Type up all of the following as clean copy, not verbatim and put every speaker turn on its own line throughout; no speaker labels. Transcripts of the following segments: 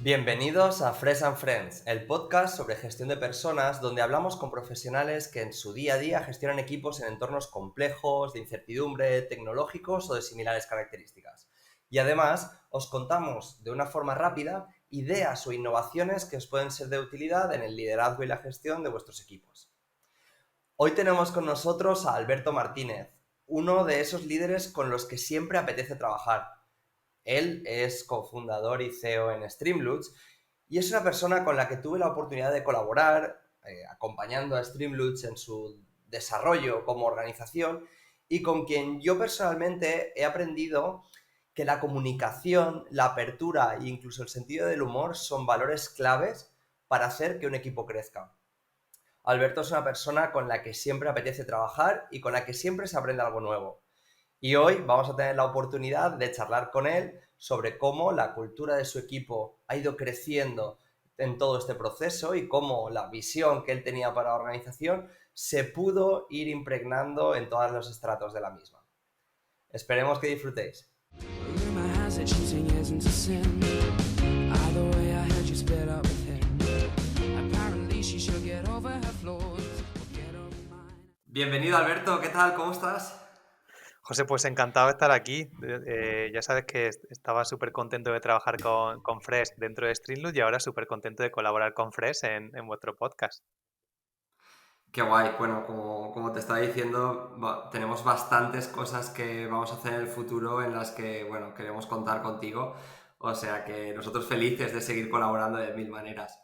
Bienvenidos a Fresh and Friends, el podcast sobre gestión de personas donde hablamos con profesionales que en su día a día gestionan equipos en entornos complejos, de incertidumbre, tecnológicos o de similares características. Y además os contamos de una forma rápida ideas o innovaciones que os pueden ser de utilidad en el liderazgo y la gestión de vuestros equipos. Hoy tenemos con nosotros a Alberto Martínez, uno de esos líderes con los que siempre apetece trabajar. Él es cofundador y CEO en Streamloots y es una persona con la que tuve la oportunidad de colaborar, acompañando a Streamloots en su desarrollo como organización y con quien yo personalmente he aprendido que la comunicación, la apertura e incluso el sentido del humor son valores claves para hacer que un equipo crezca. Alberto es una persona con la que siempre apetece trabajar y con la que siempre se aprende algo nuevo. Y hoy vamos a tener la oportunidad de charlar con él sobre cómo la cultura de su equipo ha ido creciendo en todo este proceso y cómo la visión que él tenía para la organización se pudo ir impregnando en todos los estratos de la misma. Esperemos que disfrutéis. Bienvenido, Alberto, ¿qué tal? ¿Cómo estás?
José, pues encantado de estar aquí. Ya sabes que estaba súper contento de trabajar con Fresh dentro de Streamlabs y ahora súper contento de colaborar con Fresh en vuestro podcast.
Qué guay. Bueno, como te estaba diciendo, tenemos bastantes cosas que vamos a hacer en el futuro en las que, bueno, queremos contar contigo. O sea que nosotros felices de seguir colaborando de mil maneras.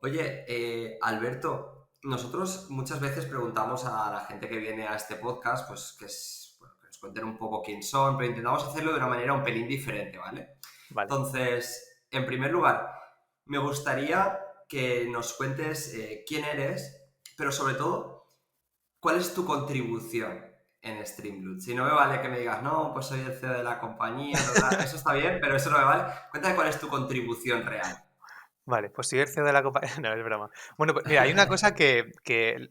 Oye, Alberto, nosotros muchas veces preguntamos a la gente que viene a este podcast, pues bueno, que nos cuenten un poco quién son, pero intentamos hacerlo de una manera un pelín diferente, ¿vale?
Vale.
Entonces, en primer lugar, me gustaría que nos cuentes quién eres, pero sobre todo, ¿cuál es tu contribución en Streamlabs? Si no me vale que me digas, no, pues soy el CEO de la compañía, eso está bien, pero eso no me vale. Cuéntame cuál es tu contribución real.
Vale, pues soy el CEO de la compañía. No, es broma. Bueno, pues mira, hay una cosa que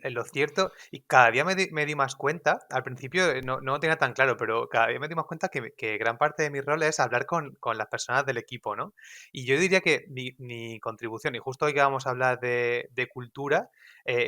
lo cierto, y cada día me di más cuenta, al principio no lo tenía tan claro, pero cada día me di más cuenta que gran parte de mi rol es hablar con las personas del equipo, ¿no? Y yo diría que mi contribución, y justo hoy que vamos a hablar de cultura,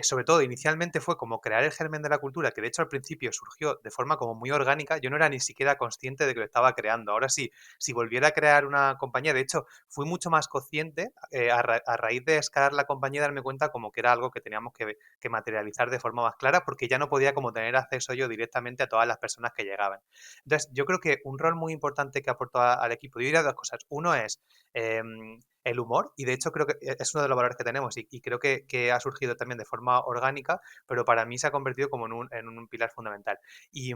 sobre todo inicialmente fue como crear el germen de la cultura, que de hecho al principio surgió de forma como muy orgánica, yo no era ni siquiera consciente de que lo estaba creando. Ahora sí, si volviera a crear una compañía, de hecho, fui mucho más consciente a raíz de escalar la compañía y darme cuenta como que era algo que teníamos que materializar de forma más clara porque ya no podía como tener acceso yo directamente a todas las personas que llegaban. Entonces, yo creo que un rol muy importante que aportó al equipo, yo diría dos cosas. Uno es el humor, y de hecho creo que es uno de los valores que tenemos y creo que ha surgido también de forma orgánica, pero para mí se ha convertido como en un pilar fundamental. Y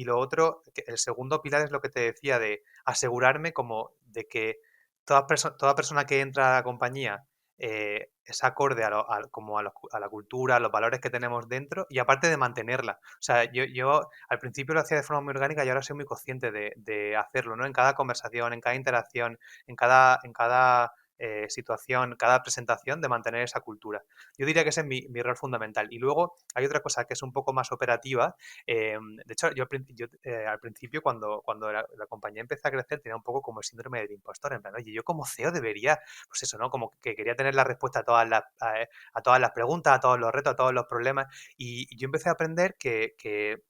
lo otro, el segundo pilar es lo que te decía de asegurarme como de que toda persona que entra a la compañía es acorde como a la cultura, a los valores que tenemos dentro y aparte de mantenerla. O sea, yo al principio lo hacía de forma muy orgánica y ahora soy muy consciente de hacerlo, ¿no? En cada conversación, en cada interacción, en cada situación, cada presentación, de mantener esa cultura. Yo diría que ese es mi rol fundamental. Y luego hay otra cosa que es un poco más operativa. De hecho, al principio, cuando la compañía empezó a crecer, tenía un poco como el síndrome del impostor, en plan, oye, yo como CEO debería, pues eso, ¿no? Como que quería tener la respuesta a todas las preguntas, a todos los retos, a todos los problemas. Y yo empecé a aprender que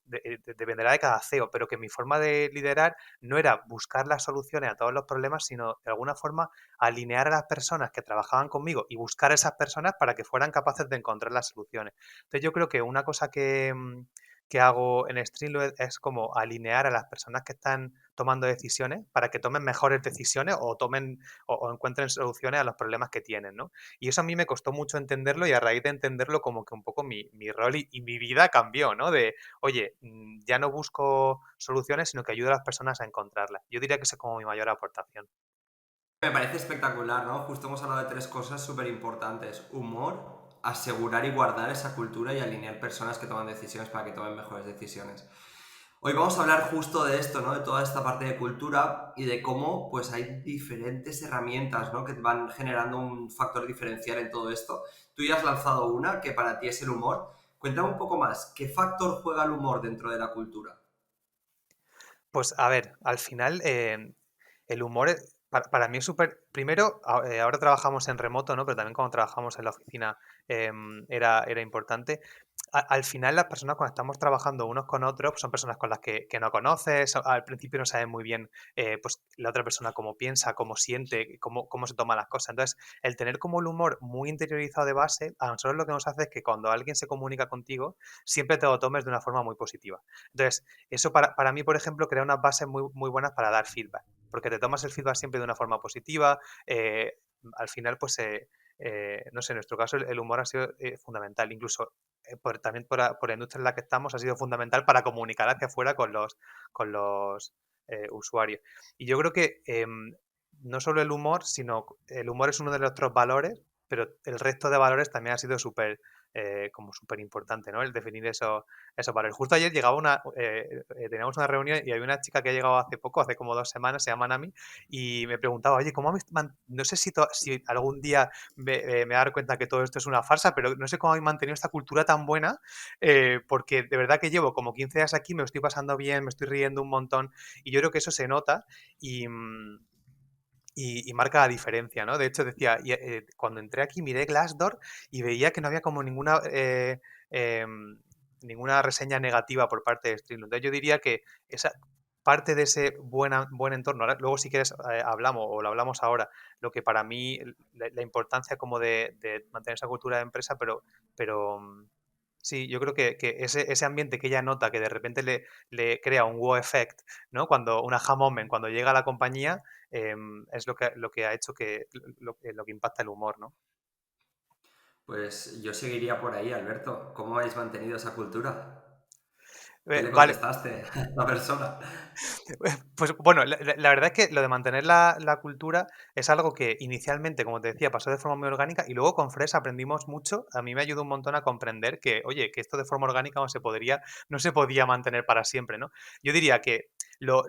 dependerá de cada CEO, pero que mi forma de liderar no era buscar las soluciones a todos los problemas, sino de alguna forma alinear a las personas que trabajaban conmigo y buscar a esas personas para que fueran capaces de encontrar las soluciones. Entonces yo creo que una cosa que hago en Streamlabs es como alinear a las personas que están tomando decisiones para que tomen mejores decisiones o encuentren soluciones a los problemas que tienen, ¿no? Y eso a mí me costó mucho entenderlo y a raíz de entenderlo como que un poco mi rol y mi vida cambió, ¿no? De, oye, ya no busco soluciones, sino que ayudo a las personas a encontrarlas. Yo diría que esa es como mi mayor aportación.
Me parece espectacular, ¿no? Justo hemos hablado de tres cosas súper importantes. Humor, asegurar y guardar esa cultura y alinear personas que toman decisiones para que tomen mejores decisiones. Hoy vamos a hablar justo de esto, ¿no? De toda esta parte de cultura y de cómo pues hay diferentes herramientas, ¿no? Que van generando un factor diferencial en todo esto. Tú ya has lanzado una que para ti es el humor. Cuéntame un poco más, ¿qué factor juega el humor dentro de la cultura?
Pues a ver, al final el humor Para mí es súper. Primero, ahora trabajamos en remoto, ¿no? Pero también cuando trabajamos en la oficina era importante. Al final, las personas cuando estamos trabajando unos con otros, pues son personas con las que no conoces. Al principio no sabes muy bien pues, la otra persona cómo piensa, cómo siente, cómo se toma las cosas. Entonces, el tener como el humor muy interiorizado de base, a nosotros lo que nos hace es que cuando alguien se comunica contigo, siempre te lo tomes de una forma muy positiva. Entonces, eso para mí, por ejemplo, crea unas bases muy buenas para dar feedback porque te tomas el feedback siempre de una forma positiva. Al final, pues, no sé, en nuestro caso el humor ha sido fundamental. Incluso también por la industria en la que estamos ha sido fundamental para comunicar hacia afuera con los usuarios. Y yo creo que no solo el humor, sino el humor es uno de nuestros valores, pero el resto de valores también ha sido como súper importante, ¿no? El definir esos valores. Justo ayer llegaba teníamos una reunión y había una chica que ha llegado hace poco, hace como 2 semanas, se llama Nami, y me preguntaba, oye, no sé si algún día me voy a dar cuenta que todo esto es una farsa, pero no sé cómo habéis mantenido esta cultura tan buena, porque de verdad que llevo como 15 días aquí, me lo estoy pasando bien, me estoy riendo un montón, y yo creo que eso se nota y, y marca la diferencia, ¿no? De hecho, decía, cuando entré aquí miré Glassdoor y veía que no había como ninguna reseña negativa por parte de Streamlabs. Entonces yo diría que esa parte de ese buen entorno, luego si quieres hablamos o lo hablamos ahora, lo que para mí la importancia como de mantener esa cultura de empresa, pero sí, yo creo que ese ambiente que ella nota que de repente le crea un wow effect, ¿no? Un aha moment, cuando llega a la compañía, es lo que ha hecho lo que impacta el humor, ¿no?
Pues yo seguiría por ahí, Alberto. ¿Cómo habéis mantenido esa cultura? ¿Qué le
Vale,
contestaste a la persona?
pues bueno, la verdad es que lo de mantener la cultura es algo que inicialmente, como te decía, pasó de forma muy orgánica y luego con Fresh aprendimos mucho. A mí me ayudó un montón a comprender que, oye, que esto de forma orgánica no se podía mantener para siempre, ¿no? Yo diría que lo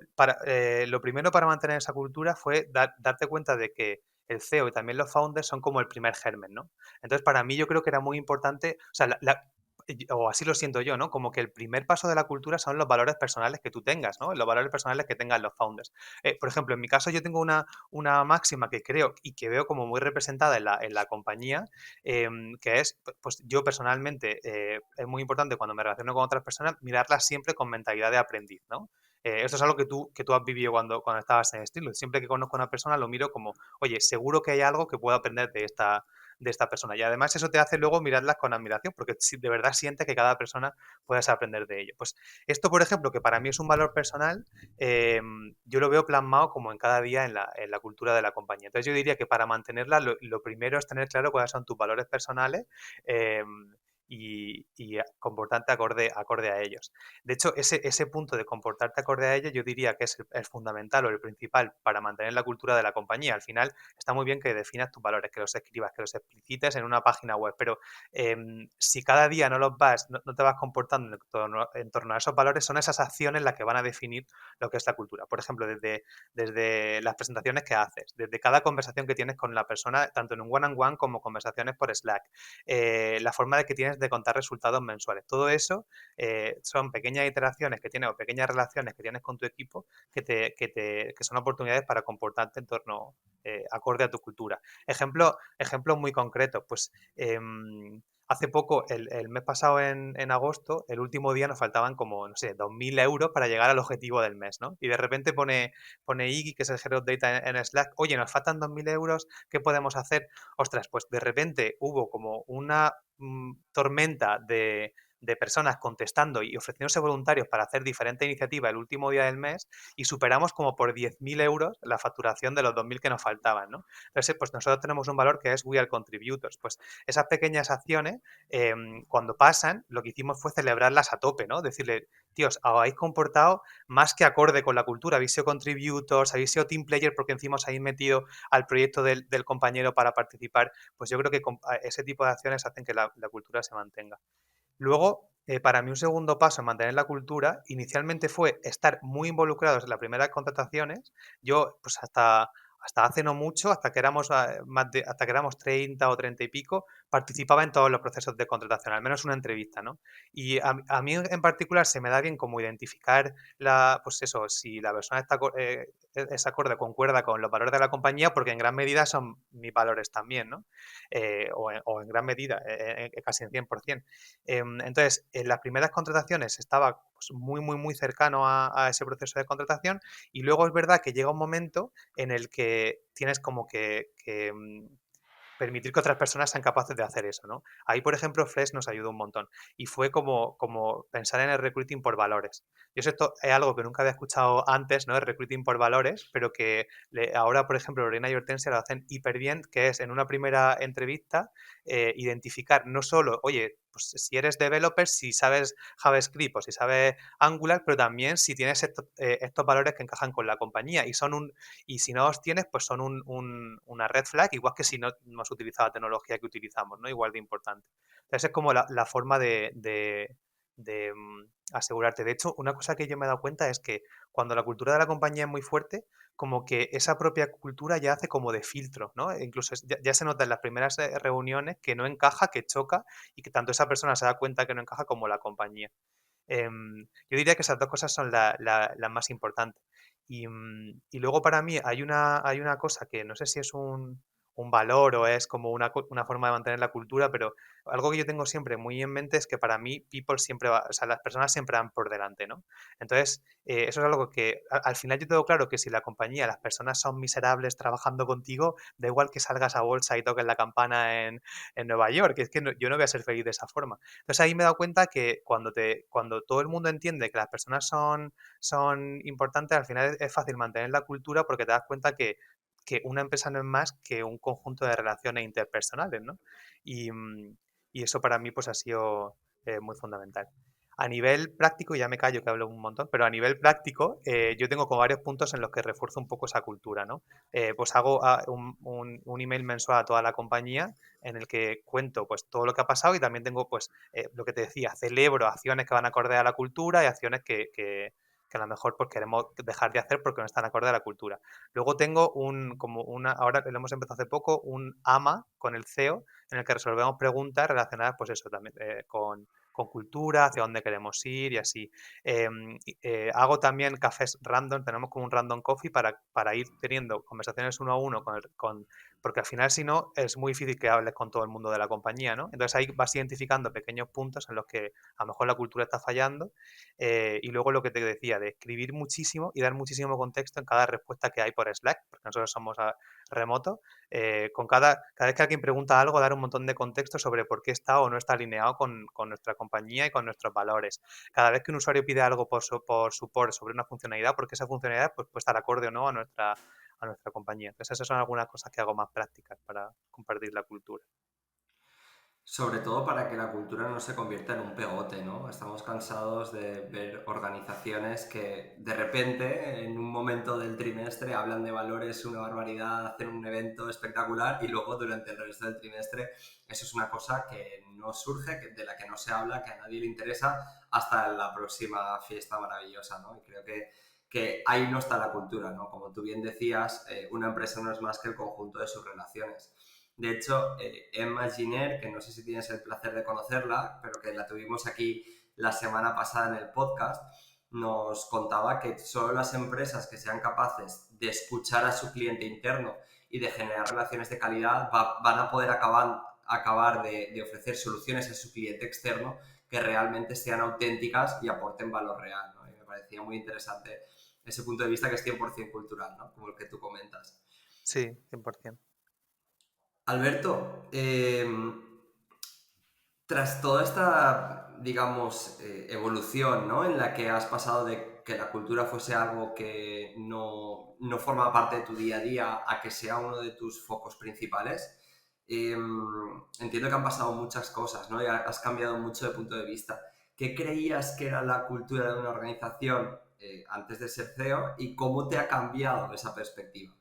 primero para mantener esa cultura fue darte cuenta de que el CEO y también los founders son como el primer germen, ¿no? Entonces, para mí yo creo que era muy importante, o sea, o así lo siento yo, ¿no? Como que el primer paso de la cultura son los valores personales que tú tengas, ¿no? Los valores personales que tengan los founders. Por ejemplo, en mi caso yo tengo una máxima que creo y que veo como muy representada en la compañía, que es, pues yo personalmente, es muy importante cuando me relaciono con otras personas, mirarlas siempre con mentalidad de aprendiz, ¿no? Esto es algo que tú has vivido cuando estabas en estilo. Siempre que conozco a una persona lo miro como, oye, seguro que hay algo que puedo aprender de esta persona. Y además eso te hace luego mirarlas con admiración, porque si de verdad sientes que cada persona puedes aprender de ello. Pues esto, por ejemplo, que para mí es un valor personal, yo lo veo plasmado como en cada día en la cultura de la compañía. Entonces yo diría que para mantenerla, lo primero es tener claro cuáles son tus valores personales eh, y comportarte acorde a ellos. De hecho, ese punto de comportarte acorde a ellos, yo diría que es el fundamental o el principal para mantener la cultura de la compañía. Al final, está muy bien que definas tus valores, que los escribas, que los explicites en una página web, pero si cada día no te vas comportando en torno a esos valores, son esas acciones las que van a definir lo que es la cultura. Por ejemplo, desde las presentaciones que haces, desde cada conversación que tienes con la persona, tanto en un one-on-one como conversaciones por Slack, la forma de que tienes de contar resultados mensuales. Todo eso son pequeñas iteraciones que tienes o pequeñas relaciones que tienes con tu equipo que son oportunidades para comportarte en torno acorde a tu cultura. Ejemplos muy concretos, pues hace poco, el mes pasado en agosto, el último día nos faltaban como, no sé, 2.000 euros para llegar al objetivo del mes, ¿no? Y de repente pone Iggy, que es el Head of Data en Slack, oye, nos faltan 2.000 euros, ¿qué podemos hacer? Ostras, pues de repente hubo como una tormenta de personas contestando y ofreciéndose voluntarios para hacer diferentes iniciativas el último día del mes y superamos como por 10.000 euros la facturación de los 2.000 que nos faltaban, ¿no? Entonces, pues nosotros tenemos un valor que es We Are Contributors. Pues esas pequeñas acciones, cuando pasan, lo que hicimos fue celebrarlas a tope, ¿no? Decirle, tíos, os habéis comportado más que acorde con la cultura, habéis sido contributors, habéis sido team player porque encima os habéis metido al proyecto del compañero para participar. Pues yo creo que ese tipo de acciones hacen que la cultura se mantenga. Luego, para mí un segundo paso en mantener la cultura, inicialmente fue estar muy involucrados en las primeras contrataciones. Yo, pues hasta hace no mucho, hasta que éramos 30 o 30 y pico, participaba en todos los procesos de contratación, al menos una entrevista, ¿no? Y a mí en particular se me da bien como identificar pues eso, si la persona es acorde, concuerda con los valores de la compañía, porque en gran medida son mis valores también, ¿no? O en gran medida, casi en 100%. Entonces, en las primeras contrataciones estaba pues, muy, muy, muy cercano a ese proceso de contratación, y luego es verdad que llega un momento en el que tienes como que permitir que otras personas sean capaces de hacer eso, ¿no? Ahí, por ejemplo, Fresh nos ayudó un montón y fue como pensar en el recruiting por valores. Yo sé, esto es algo que nunca había escuchado antes, ¿no? El recruiting por valores, pero que ahora, por ejemplo, Lorena y Hortensia lo hacen hiper bien, que es en una primera entrevista identificar no solo, oye, pues si eres developer, si sabes JavaScript o si sabes Angular, pero también si tienes estos valores que encajan con la compañía y si no los tienes, pues son una red flag, igual que si no hemos utilizado la tecnología que utilizamos, ¿no? Igual de importante. Entonces es como la forma de asegurarte. De hecho, una cosa que yo me he dado cuenta es que cuando la cultura de la compañía es muy fuerte, como que esa propia cultura ya hace como de filtro, ¿no? E incluso ya se nota en las primeras reuniones que no encaja, que choca y que tanto esa persona se da cuenta que no encaja como la compañía. Yo diría que esas dos cosas son las más importantes. Y luego para mí hay una cosa que no sé si es un valor o es como una forma de mantener la cultura, pero algo que yo tengo siempre muy en mente es que para mí people siempre va, o sea, las personas siempre van por delante, ¿no? Entonces, eso es algo que al final yo tengo claro que si la compañía, las personas son miserables trabajando contigo, da igual que salgas a bolsa y toques la campana en Nueva York, es que yo no voy a ser feliz de esa forma. Entonces ahí me he dado cuenta que cuando todo el mundo entiende que las personas son importantes, al final es fácil mantener la cultura porque te das cuenta que una empresa no es más que un conjunto de relaciones interpersonales, ¿no? Y, mm, y eso para mí pues ha sido muy fundamental. A nivel práctico, ya me callo que hablo un montón, pero a nivel práctico yo tengo como varios puntos en los que refuerzo un poco esa cultura, ¿no? Pues hago un email mensual a toda la compañía en el que cuento pues todo lo que ha pasado y también tengo pues lo que te decía, celebro acciones que van acorde a la cultura y acciones que a lo mejor pues queremos dejar de hacer porque no están acorde a la cultura. Luego tengo ahora lo hemos empezado hace poco, un AMA con el CEO en el que resolvemos preguntas relacionadas pues eso también con cultura, hacia dónde queremos ir y así. Hago también cafés random, tenemos como un random coffee para ir teniendo conversaciones uno a uno porque al final si no es muy difícil que hables con todo el mundo de la compañía, ¿no? Entonces ahí vas identificando pequeños puntos en los que a lo mejor la cultura está fallando y luego lo que te decía de escribir muchísimo y dar muchísimo contexto en cada respuesta que hay por Slack, porque nosotros somos remoto, con cada vez que alguien pregunta algo, dar un montón de contexto sobre por qué está o no está alineado con nuestra compañía y con nuestros valores. Cada vez que un usuario pide algo por support sobre una funcionalidad, porque esa funcionalidad pues, puede estar acorde o no a nuestra compañía. Entonces, esas son algunas cosas que hago más prácticas para compartir la cultura.
Sobre todo para que la cultura no se convierta en un pegote, ¿no? Estamos cansados de ver organizaciones que de repente, en un momento del trimestre, hablan de valores, una barbaridad, hacen un evento espectacular y luego durante el resto del trimestre eso es una cosa que no surge, de la que no se habla, que a nadie le interesa hasta la próxima fiesta maravillosa, ¿no? Y creo que ahí no está la cultura, ¿no? Como tú bien decías, una empresa no es más que el conjunto de sus relaciones. De hecho, Emma Giner, que no sé si tienes el placer de conocerla, pero que la tuvimos aquí la semana pasada en el podcast, nos contaba que solo las empresas que sean capaces de escuchar a su cliente interno y de generar relaciones de calidad van a poder acabar de ofrecer soluciones a su cliente externo que realmente sean auténticas y aporten valor real, ¿no? Y me parecía muy interesante ese punto de vista que es 100% cultural, ¿no? Como el que tú comentas.
Sí, 100%.
Alberto, tras toda esta, digamos, evolución, ¿no? En la que has pasado de que la cultura fuese algo que no forma parte de tu día a día a que sea uno de tus focos principales, entiendo que han pasado muchas cosas, ¿no? Y has cambiado mucho de punto de vista. ¿Qué creías que era la cultura de una organización antes de ser CEO y cómo te ha cambiado esa perspectiva?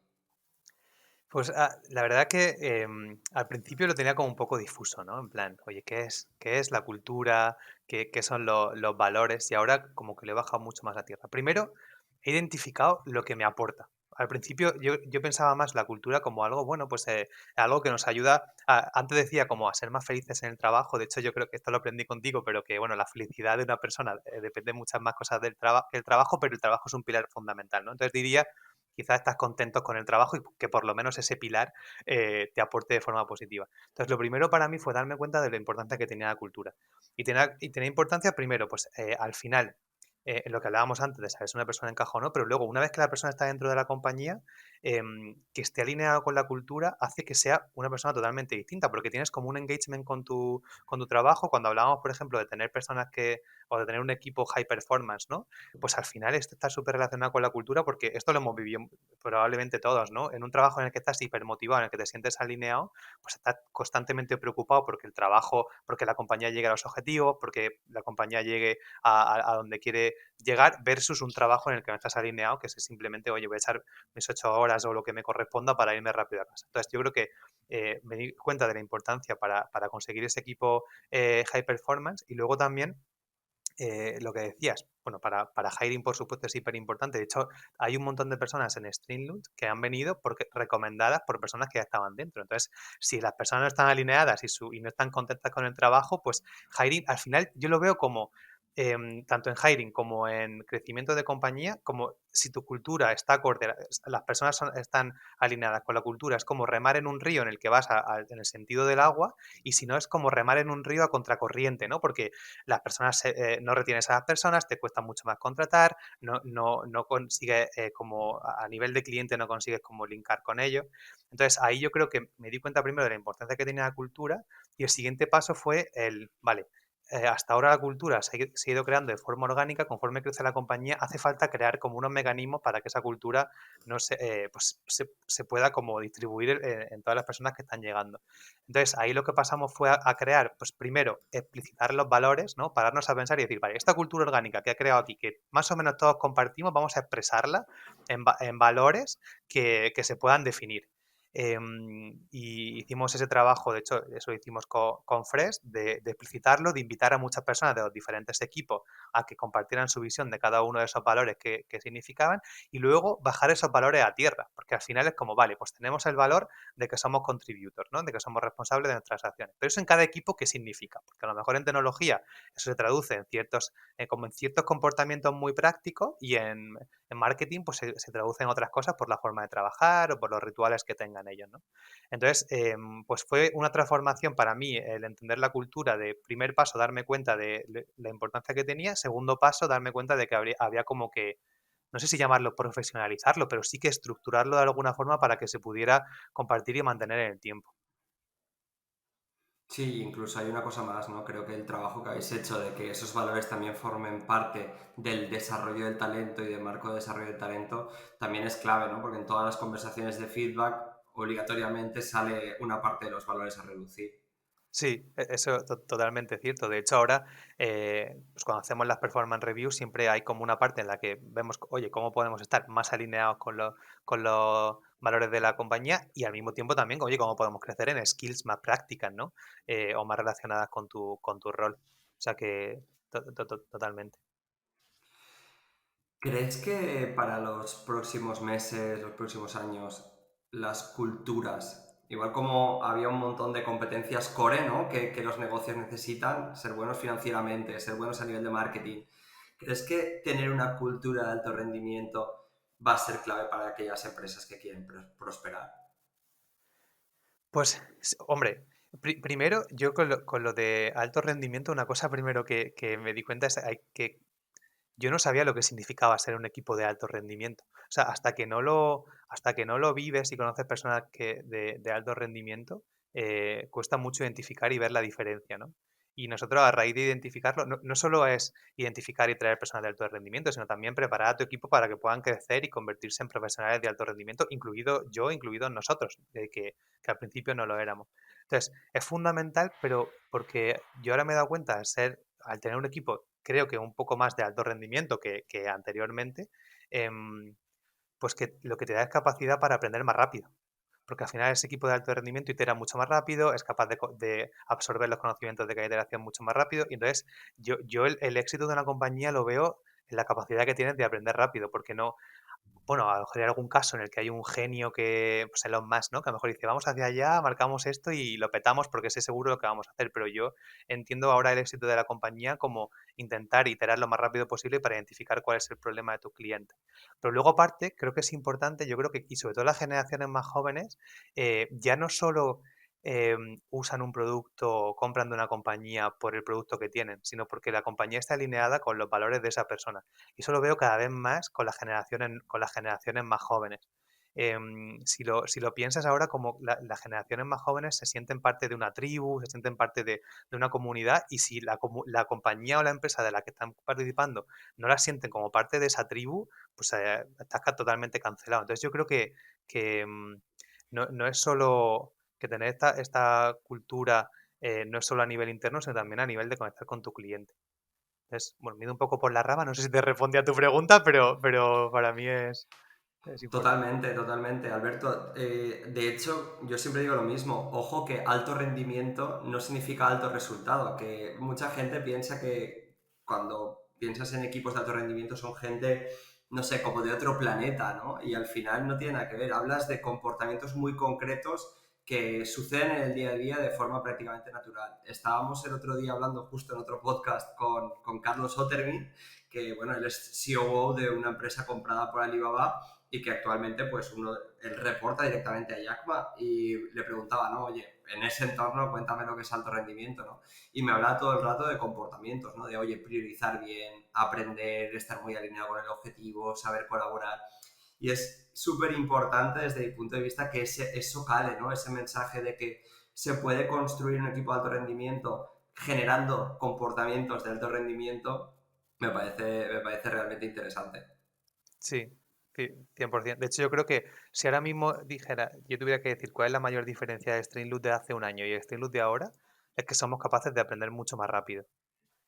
Pues la verdad que al principio lo tenía como un poco difuso, ¿no? En plan, oye, ¿qué es la cultura? ¿Qué son los valores? Y ahora como que le he bajado mucho más a tierra. Primero, he identificado lo que me aporta. Al principio yo pensaba más la cultura como algo, bueno, pues algo que nos ayuda, antes decía como a ser más felices en el trabajo, de hecho yo creo que esto lo aprendí contigo, pero que bueno, la felicidad de una persona depende de muchas más cosas que el trabajo, pero el trabajo es un pilar fundamental, ¿no? Entonces diría quizás estás contento con el trabajo y que por lo menos ese pilar te aporte de forma positiva. Entonces, lo primero para mí fue darme cuenta de la importancia que tenía la cultura. Y tenía importancia primero, pues al final, en lo que hablábamos antes de saber si una persona encaja o no, pero luego, una vez que la persona está dentro de la compañía, que esté alineado con la cultura hace que sea una persona totalmente distinta, porque tienes como un engagement con tu trabajo. Cuando hablábamos, por ejemplo, de tener personas o de tener un equipo high performance, ¿no? Pues al final esto está súper relacionado con la cultura, porque esto lo hemos vivido probablemente todos, ¿no? En un trabajo en el que estás hipermotivado, en el que te sientes alineado, pues estás constantemente preocupado porque el trabajo, porque la compañía llegue a los objetivos, porque la compañía llegue a donde quiere llegar, versus un trabajo en el que no estás alineado, que es simplemente, oye, voy a echar mis 8 horas o lo que me corresponda para irme rápido a casa. Entonces, yo creo que me di cuenta de la importancia para conseguir ese equipo high performance, y luego también lo que decías, bueno, para hiring, por supuesto, es súper importante. De hecho, hay un montón de personas en Streamlabs que han venido recomendadas por personas que ya estaban dentro. Entonces, si las personas no están alineadas y no están contentas con el trabajo, pues hiring, al final, yo lo veo como, tanto en hiring como en crecimiento de compañía, como si tu cultura está acorde, las personas están alineadas con la cultura, es como remar en un río en el que vas en el sentido del agua, y si no, es como remar en un río a contracorriente, ¿no? Porque las personas, no retienes a las personas, te cuesta mucho más contratar, no consigues, como a nivel de cliente, no consigues como linkar con ellos. Entonces, ahí yo creo que me di cuenta primero de la importancia que tenía la cultura, y el siguiente paso fue vale, hasta ahora la cultura se ha ido creando de forma orgánica. Conforme crece la compañía, hace falta crear como unos mecanismos para que esa cultura no pues se pueda como distribuir en todas las personas que están llegando. Entonces, ahí lo que pasamos fue a crear, pues primero, explicitar los valores, ¿no? Pararnos a pensar y decir, vale, esta cultura orgánica que ha creado aquí, que más o menos todos compartimos, vamos a expresarla en valores que se puedan definir. Y hicimos ese trabajo, de hecho, eso lo hicimos con Fresh, de explicitarlo, de invitar a muchas personas de los diferentes equipos a que compartieran su visión de cada uno de esos valores que significaban, y luego bajar esos valores a tierra, porque al final es como, vale, pues tenemos el valor de que somos contributors, ¿no? De que somos responsables de nuestras acciones. Pero eso en cada equipo, ¿qué significa? Porque a lo mejor en tecnología eso se traduce como en ciertos comportamientos muy prácticos, y en marketing pues se traduce en otras cosas por la forma de trabajar o por los rituales que tengan ellos, ¿no? Entonces, pues fue una transformación para mí el entender la cultura. De primer paso, darme cuenta de la importancia que tenía; segundo paso, darme cuenta de que había como que, no sé si llamarlo profesionalizarlo, pero sí que estructurarlo de alguna forma para que se pudiera compartir y mantener en el tiempo.
Sí, incluso hay una cosa más, ¿no? Creo que el trabajo que habéis hecho de que esos valores también formen parte del desarrollo del talento y del marco de desarrollo del talento también es clave, ¿no? Porque en todas las conversaciones de feedback obligatoriamente sale una parte de los valores a reducir.
Sí, eso totalmente cierto. De hecho, ahora, pues cuando hacemos las performance reviews, siempre hay como una parte en la que vemos, oye, cómo podemos estar más alineados con los valores de la compañía, y al mismo tiempo también, oye, cómo podemos crecer en skills más prácticas, ¿no? O más relacionadas con tu rol. O sea que totalmente.
¿Crees que para los próximos meses, los próximos años, las culturas, igual como había un montón de competencias core, ¿no? Que los negocios necesitan, ser buenos financieramente, ser buenos a nivel de marketing, ¿crees que tener una cultura de alto rendimiento va a ser clave para aquellas empresas que quieren prosperar?
Pues, hombre, primero, yo con lo de alto rendimiento, una cosa primero que me di cuenta es que yo no sabía lo que significaba ser un equipo de alto rendimiento. O sea, hasta que no lo vives y conoces personas de alto rendimiento, cuesta mucho identificar y ver la diferencia, ¿no? Y nosotros, a raíz de identificarlo, no solo es identificar y traer personas de alto rendimiento, sino también preparar a tu equipo para que puedan crecer y convertirse en profesionales de alto rendimiento, incluido yo, incluidos nosotros, que al principio no lo éramos. Entonces, es fundamental, pero porque yo ahora me he dado cuenta, al tener un equipo, creo que un poco más de alto rendimiento que anteriormente, pues que lo que te da es capacidad para aprender más rápido. Porque al final ese equipo de alto rendimiento itera mucho más rápido, es capaz de absorber los conocimientos de cada iteración mucho más rápido. Y entonces yo el éxito de una compañía lo veo en la capacidad que tienes de aprender rápido, porque no, bueno, a lo mejor hay algún caso en el que hay un genio que, pues Elon Musk, ¿no? Que a lo mejor dice, vamos hacia allá, marcamos esto y lo petamos porque sé seguro lo que vamos a hacer. Pero yo entiendo ahora el éxito de la compañía como intentar iterar lo más rápido posible para identificar cuál es el problema de tu cliente. Pero luego aparte, creo que es importante, yo creo que, y sobre todo las generaciones más jóvenes, ya no solo usan un producto o compran de una compañía por el producto que tienen, sino porque la compañía está alineada con los valores de esa persona. Y eso lo veo cada vez más con las generaciones más jóvenes. Si lo piensas ahora, como las generaciones más jóvenes se sienten parte de una tribu, se sienten parte de una comunidad, y si la compañía o la empresa de la que están participando no la sienten como parte de esa tribu, pues estás totalmente cancelado. Entonces yo creo que no es solo que tener esta cultura, no es solo a nivel interno, sino también a nivel de conectar con tu cliente. Entonces, bueno, me he ido un poco por la rama, no sé si te responde a tu pregunta, pero para mí es importante.
Totalmente, totalmente, Alberto. De hecho, yo siempre digo lo mismo. Ojo que alto rendimiento no significa alto resultado. Que mucha gente piensa que cuando piensas en equipos de alto rendimiento son gente, no sé, como de otro planeta, ¿no? Y al final no tiene nada que ver. Hablas de comportamientos muy concretos que suceden en el día a día de forma prácticamente natural. Estábamos el otro día hablando justo en otro podcast con Carlos Ottermin, que bueno, él es COO de una empresa comprada por Alibaba y que actualmente pues él reporta directamente a Jack Ma y le preguntaba, ¿no? Oye, en ese entorno cuéntame lo que es alto rendimiento, ¿no? Y me hablaba todo el rato de comportamientos, ¿no? De, oye, priorizar bien, aprender, estar muy alineado con el objetivo, saber colaborar. Y es súper importante desde mi punto de vista que eso cale, ¿no? Ese mensaje de que se puede construir un equipo de alto rendimiento generando comportamientos de alto rendimiento, me parece realmente interesante.
Sí, sí, 100%. De hecho, yo creo que si ahora mismo dijera, yo tuviera que decir cuál es la mayor diferencia de Streamlabs de hace un año y de Streamlabs de ahora, es que somos capaces de aprender mucho más rápido.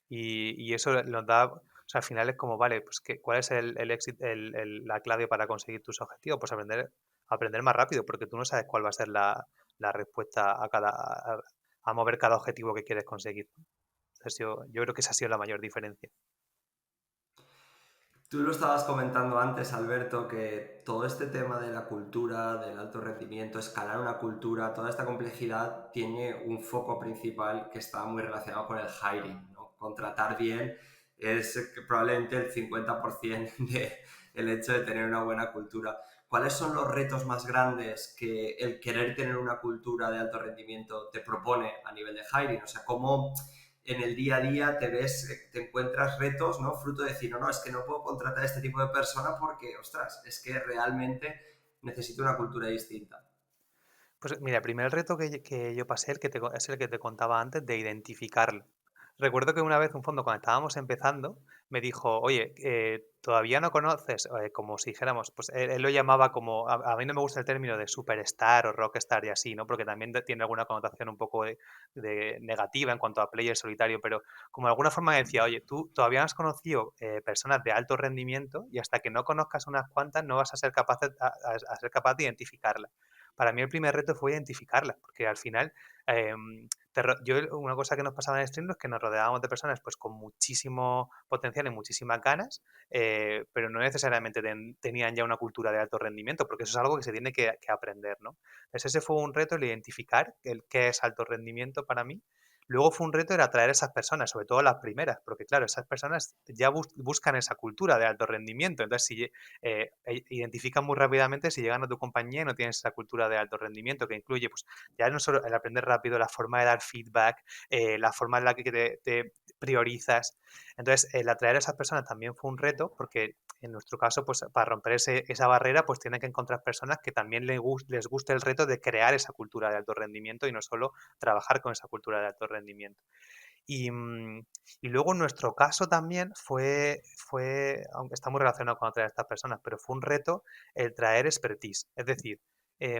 Y eso nos da, o sea, al final es como, vale, pues ¿cuál es el éxito, la clave para conseguir tus objetivos? Pues aprender más rápido, porque tú no sabes cuál va a ser la respuesta a mover cada objetivo que quieres conseguir. Entonces yo creo que esa ha sido la mayor diferencia.
Tú lo estabas comentando antes, Alberto, que todo este tema de la cultura, del alto rendimiento, escalar una cultura, toda esta complejidad tiene un foco principal que está muy relacionado con el hiring, ¿no? Contratar bien es probablemente el 50% del hecho de tener una buena cultura. ¿Cuáles son los retos más grandes que el querer tener una cultura de alto rendimiento te propone a nivel de hiring? O sea, ¿cómo en el día a día te ves, te encuentras retos, ¿no? Fruto de decir, no, no, es que no puedo contratar a este tipo de persona porque, ostras, es que realmente necesito una cultura distinta.
Pues mira, el primer reto que yo pasé, es el que te contaba antes, de identificarlo. Recuerdo que una vez un fondo, cuando estábamos empezando, me dijo, oye, todavía no conoces, como si dijéramos, pues él lo llamaba como, a mí no me gusta el término de superstar o rockstar y así, ¿no? Porque también tiene alguna connotación un poco de negativa en cuanto a player solitario, pero como de alguna forma decía, oye, tú todavía no has conocido personas de alto rendimiento y hasta que no conozcas unas cuantas no vas a ser a ser capaz de identificarlas. Para mí el primer reto fue identificarlas, porque al final, una cosa que nos pasaba en Stream es que nos rodeábamos de personas pues con muchísimo potencial y muchísimas ganas, pero no necesariamente tenían ya una cultura de alto rendimiento, porque eso es algo que se tiene que aprender, ¿no? Entonces ese fue un reto, el identificar qué es alto rendimiento para mí. Luego fue un reto el atraer a esas personas, sobre todo las primeras, porque claro, esas personas ya buscan esa cultura de alto rendimiento. Entonces, si identifican muy rápidamente si llegan a tu compañía y no tienes esa cultura de alto rendimiento, que incluye, pues, ya no solo el aprender rápido, la forma de dar feedback, la forma en la que te priorizas. Entonces, el atraer a esas personas también fue un reto, porque en nuestro caso, pues, para romper esa barrera, pues tienen que encontrar personas que también les guste el reto de crear esa cultura de alto rendimiento y no solo trabajar con esa cultura de alto rendimiento. Y, y luego en nuestro caso también aunque está muy relacionado con atraer a estas personas, pero fue un reto el traer expertise. Es decir,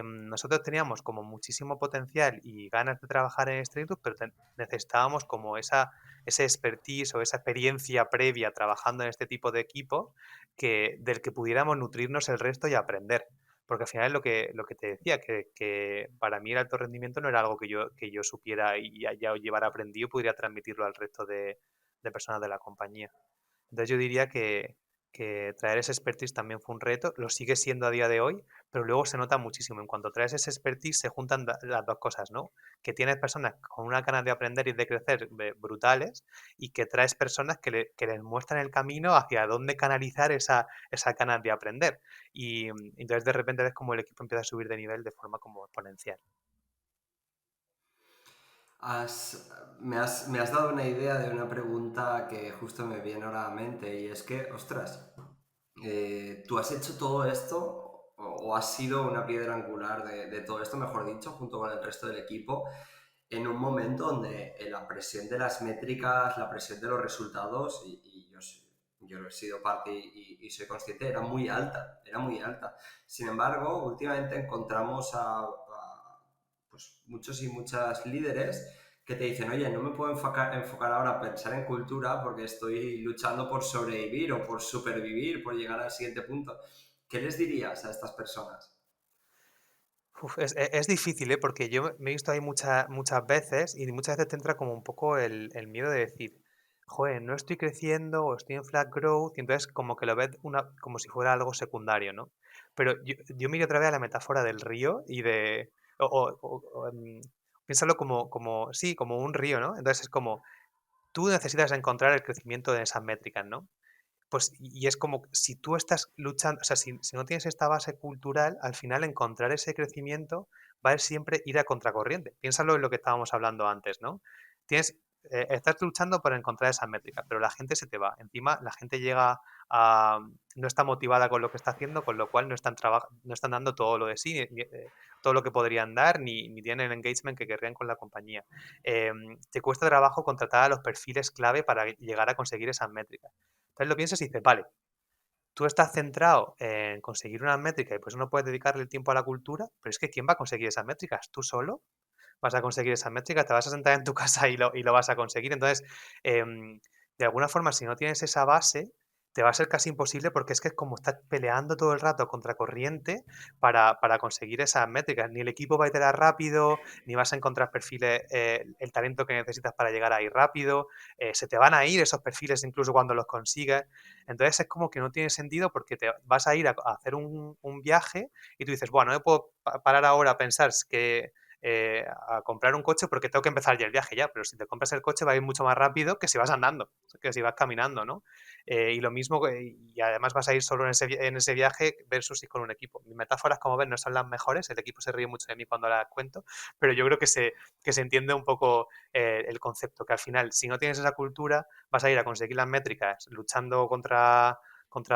nosotros teníamos como muchísimo potencial y ganas de trabajar en Streetloop, pero necesitábamos como ese expertise o esa experiencia previa trabajando en este tipo de equipo del que pudiéramos nutrirnos el resto y aprender. Porque al final es lo que te decía, que para mí el alto rendimiento no era algo que yo supiera y ya llevara aprendido y pudiera transmitirlo al resto de personas de la compañía. Entonces yo diría que traer ese expertise también fue un reto, lo sigue siendo a día de hoy, pero luego se nota muchísimo. En cuanto traes ese expertise se juntan las dos cosas, ¿no? Que tienes personas con una ganas de aprender y de crecer brutales y que traes personas que les muestran el camino hacia dónde canalizar esa ganas de aprender. Y entonces de repente ves como el equipo empieza a subir de nivel de forma como exponencial.
Me has dado una idea de una pregunta que justo me viene ahora a la mente y es que, ostras, ¿tú has hecho todo esto o has sido una piedra angular de todo esto, mejor dicho, junto con el resto del equipo, en un momento donde la presión de las métricas, la presión de los resultados, y yo he sido parte y soy consciente, era muy alta, era muy alta. Sin embargo, últimamente encontramos pues, muchos y muchas líderes que te dicen, oye, no me puedo enfocar ahora a pensar en cultura porque estoy luchando por sobrevivir o por supervivir, por llegar al siguiente punto. ¿Qué les dirías a estas personas?
Uf, es difícil, ¿eh? Porque yo me he visto ahí muchas veces y muchas veces te entra como un poco el miedo de decir, joder, no estoy creciendo o estoy en flat growth y entonces como que lo ves como si fuera algo secundario, ¿no? Pero yo miro otra vez a la metáfora del río y de... piénsalo sí, como un río, ¿no? Entonces es como, tú necesitas encontrar el crecimiento de esas métricas, ¿no? Pues, y es como si tú estás luchando, o sea, si no tienes esta base cultural, al final encontrar ese crecimiento va a ser siempre ir a contracorriente. Piénsalo en lo que estábamos hablando antes, ¿no? Tienes, estás luchando por encontrar esas métricas, pero la gente se te va. Encima, la gente llega a, no está motivada con lo que está haciendo, con lo cual no están dando todo lo de sí, todo lo que podrían dar, ni tienen el engagement que querrían con la compañía. Te cuesta trabajo contratar a los perfiles clave para llegar a conseguir esas métricas. Entonces lo piensas y dices, vale, tú estás centrado en conseguir unas métricas y pues no puedes dedicarle el tiempo a la cultura, pero es que ¿quién va a conseguir esas métricas? ¿Tú solo vas a conseguir esas métricas? ¿Te vas a sentar en tu casa y lo vas a conseguir? Entonces, de alguna forma, si no tienes esa base, te va a ser casi imposible porque es que es como estás peleando todo el rato contra corriente para conseguir esas métricas. Ni el equipo va a iterar rápido, ni vas a encontrar perfiles, el talento que necesitas para llegar ahí rápido. Se te van a ir esos perfiles incluso cuando los consigas. Entonces es como que no tiene sentido porque te vas a ir a hacer un viaje y tú dices, bueno, no me puedo parar ahora a pensar que a comprar un coche porque tengo que empezar ya el viaje ya, pero si te compras el coche va a ir mucho más rápido que si vas andando, que si vas caminando, ¿no? Y lo mismo, y además vas a ir solo en ese viaje versus ir con un equipo. Mis metáforas, como ven, no son las mejores, el equipo se ríe mucho de mí cuando las cuento, pero yo creo que se entiende un poco el concepto, que al final, si no tienes esa cultura, vas a ir a conseguir las métricas luchando contra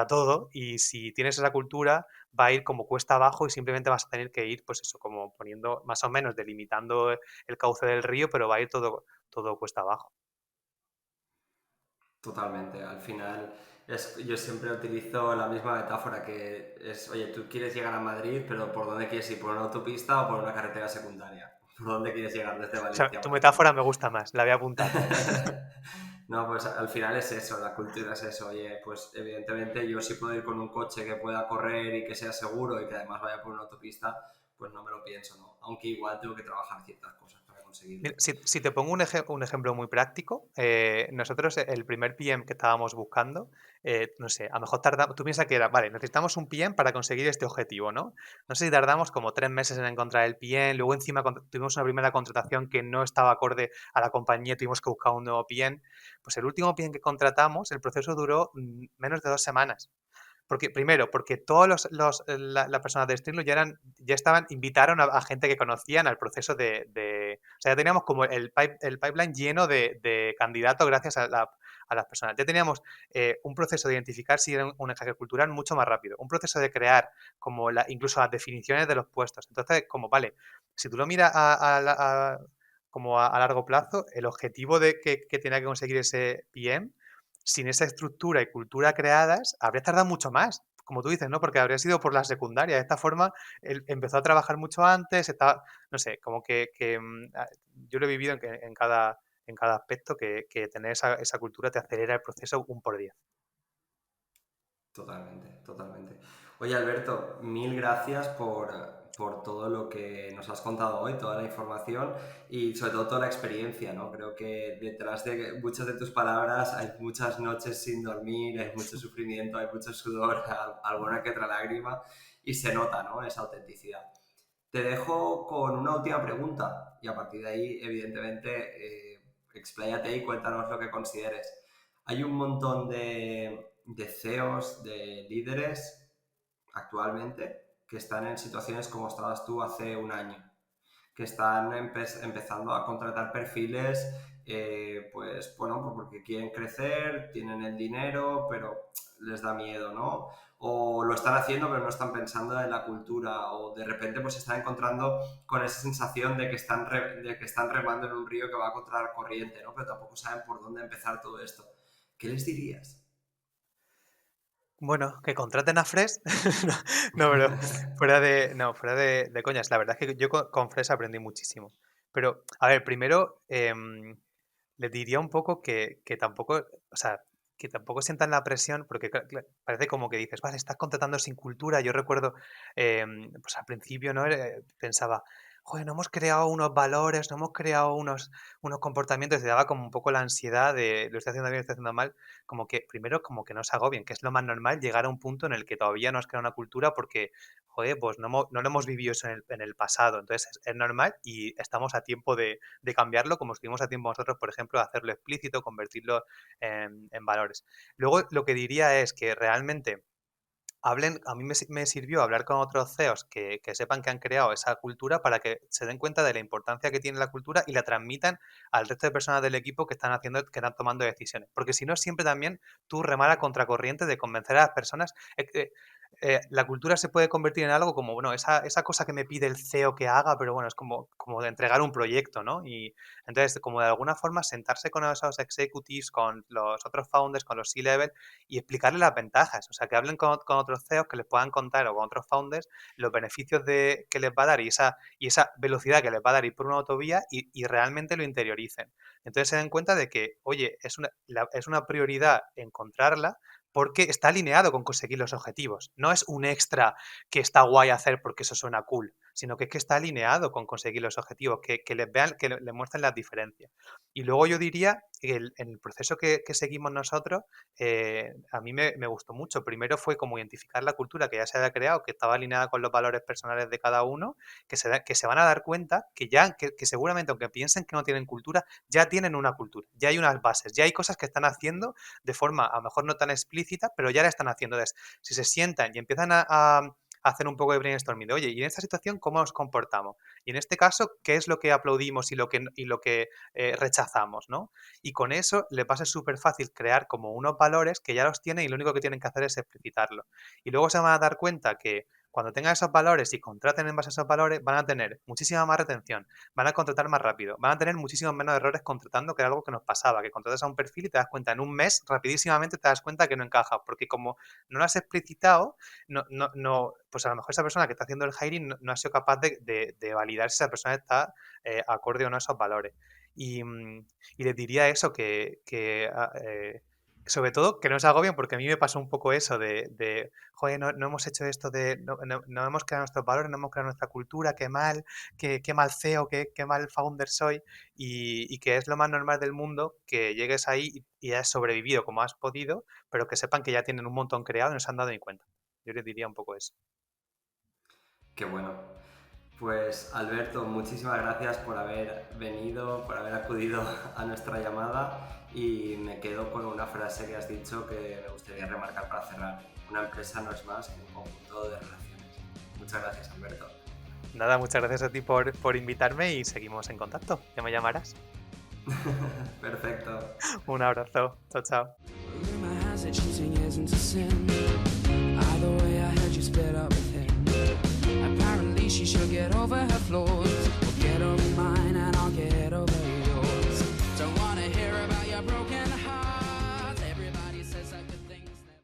todo y si tienes esa cultura va a ir como cuesta abajo y simplemente vas a tener que ir, pues eso, como poniendo más o menos, delimitando el cauce del río, pero va a ir todo cuesta abajo.
Totalmente. Al final, yo siempre utilizo la misma metáfora que es, oye, tú quieres llegar a Madrid, pero ¿por dónde quieres ir? ¿Por una autopista o por una carretera secundaria? ¿Por dónde quieres llegar desde
O sea,
Valencia a
tu
Madrid?
metáfora me gusta más, la voy a apuntar.
No, pues al final es eso, la cultura es eso. Oye, pues evidentemente yo si puedo ir con un coche que pueda correr y que sea seguro y que además vaya por una autopista, pues no me lo pienso, ¿no? Aunque igual tengo que trabajar ciertas cosas para conseguirlo.
Mira, si te pongo un ejemplo muy práctico, nosotros el primer PM que estábamos buscando, no sé, a lo mejor tardamos, tú piensas que era, vale, necesitamos un PM para conseguir este objetivo, ¿no? No sé si tardamos como 3 meses en encontrar el PM, luego encima tuvimos una primera contratación que no estaba acorde a la compañía, tuvimos que buscar un nuevo PM. Pues el último PM que contratamos, el proceso duró menos de 2 semanas. Porque, primero, porque todos las personas de Streamlo ya estaban, invitaron a gente que conocían al proceso o sea, ya teníamos como el pipeline lleno de candidatos gracias a las personas. Ya teníamos un proceso de identificar si era un encaje cultural mucho más rápido, un proceso de crear como incluso las definiciones de los puestos. Entonces, como, vale, si tú lo miras como a largo plazo, el objetivo que tenía que conseguir ese PM sin esa estructura y cultura creadas, habría tardado mucho más, como tú dices, ¿no? Porque habría sido por la secundaria. De esta forma, él empezó a trabajar mucho antes, estaba, no sé, como yo lo he vivido en cada aspecto, que tener esa cultura te acelera el proceso un por 10.
Totalmente, totalmente. Oye, Alberto, mil gracias por todo lo que nos has contado hoy, toda la información y sobre todo toda la experiencia, ¿no? Creo que detrás de muchas de tus palabras hay muchas noches sin dormir, hay mucho sufrimiento, hay mucho sudor, alguna que otra lágrima y se nota, ¿no? Esa autenticidad. Te dejo con una última pregunta y a partir de ahí, evidentemente, expláyate y cuéntanos lo que consideres. Hay un montón de CEOs, de líderes actualmente que están en situaciones como estabas tú hace un año, que están empezando a contratar perfiles, pues bueno, pues porque quieren crecer, tienen el dinero, pero les da miedo, ¿no? O lo están haciendo pero no están pensando en la cultura, o de repente pues se están encontrando con esa sensación de que de que están remando en un río que va contra la corriente, ¿no? Pero tampoco saben por dónde empezar todo esto. ¿Qué les dirías?
Bueno, que contraten a Fresh. No, no, pero fuera de coñas. La verdad es que yo con Fresh aprendí muchísimo. Pero, a ver, primero, les diría un poco que tampoco, o sea, que tampoco sientan la presión, porque parece como que dices, vale, estás contratando sin cultura. Yo recuerdo, pues al principio, ¿no? Pensaba, joder, no hemos creado unos valores, no hemos creado unos comportamientos, te daba como un poco la ansiedad de lo estoy haciendo bien, lo estoy haciendo mal, como que primero como que no se agobien, que es lo más normal llegar a un punto en el que todavía no has creado una cultura porque, joder, pues no lo hemos vivido eso en el pasado. Entonces es normal y estamos a tiempo de cambiarlo, como estuvimos a tiempo nosotros, por ejemplo, de hacerlo explícito, convertirlo en valores. Luego, lo que diría es que realmente hablen, a mí me sirvió hablar con otros CEOs que sepan que han creado esa cultura para que se den cuenta de la importancia que tiene la cultura y la transmitan al resto de personas del equipo que están haciendo, que están tomando decisiones. Porque si no, siempre también tú remar a contracorriente de convencer a las personas. La cultura se puede convertir en algo como, bueno, esa cosa que me pide el CEO que haga, pero bueno, es como de entregar un proyecto, ¿no? Y entonces, como de alguna forma, sentarse con esos executives, con los otros founders, con los C-level y explicarles las ventajas. O sea, que hablen con otros CEOs que les puedan contar o con otros founders los beneficios que les va a dar y esa velocidad que les va a dar ir por una autovía y realmente lo interioricen. Entonces se den cuenta de que, oye, es una prioridad encontrarla porque está alineado con conseguir los objetivos. No es un extra que está guay hacer porque eso suena cool, sino que es que está alineado con conseguir los objetivos, que les vean, que les muestren las diferencias. Y luego yo diría que en el proceso que seguimos nosotros, a mí me gustó mucho. Primero fue como identificar la cultura que ya se había creado, que estaba alineada con los valores personales de cada uno, que se van a dar cuenta que seguramente, aunque piensen que no tienen cultura, ya tienen una cultura, ya hay unas bases, ya hay cosas que están haciendo de forma a lo mejor no tan explícita, pero ya la están haciendo. Entonces, si se sientan y empiezan a hacer un poco de brainstorming de, oye, ¿y en esta situación cómo nos comportamos? Y en este caso, ¿qué es lo que aplaudimos y lo que rechazamos, ¿no? Y con eso les va a ser súper fácil crear como unos valores que ya los tienen y lo único que tienen que hacer es explicitarlo. Y luego se van a dar cuenta que cuando tengan esos valores y contraten en base a esos valores, van a tener muchísima más retención, van a contratar más rápido, van a tener muchísimos menos errores contratando, que era algo que nos pasaba, que contratas a un perfil y te das cuenta en un mes, rapidísimamente te das cuenta que no encaja, porque como no lo has explicitado, pues a lo mejor esa persona que está haciendo el hiring no ha sido capaz de validar si esa persona está acorde o no a esos valores. Y les diría eso, sobre todo que no se agobien, porque a mí me pasó un poco eso joder, no hemos hecho esto no hemos creado nuestros valores, no hemos creado nuestra cultura, qué mal, qué mal CEO, qué mal founder soy, y que es lo más normal del mundo que llegues ahí y has sobrevivido como has podido, pero que sepan que ya tienen un montón creado y no se han dado ni cuenta. Yo les diría un poco eso.
Qué bueno. Pues Alberto, muchísimas gracias por haber venido, por haber acudido a nuestra llamada y me quedo con una frase que has dicho que me gustaría remarcar para cerrar. Una empresa no es más que un conjunto de relaciones. Muchas gracias, Alberto.
Nada, muchas gracias a ti por invitarme y seguimos en contacto. Ya me llamarás.
Perfecto.
Un abrazo. Chao, chao.
Rumor has it cheating isn't a sin. Either way, I heard you split up with him.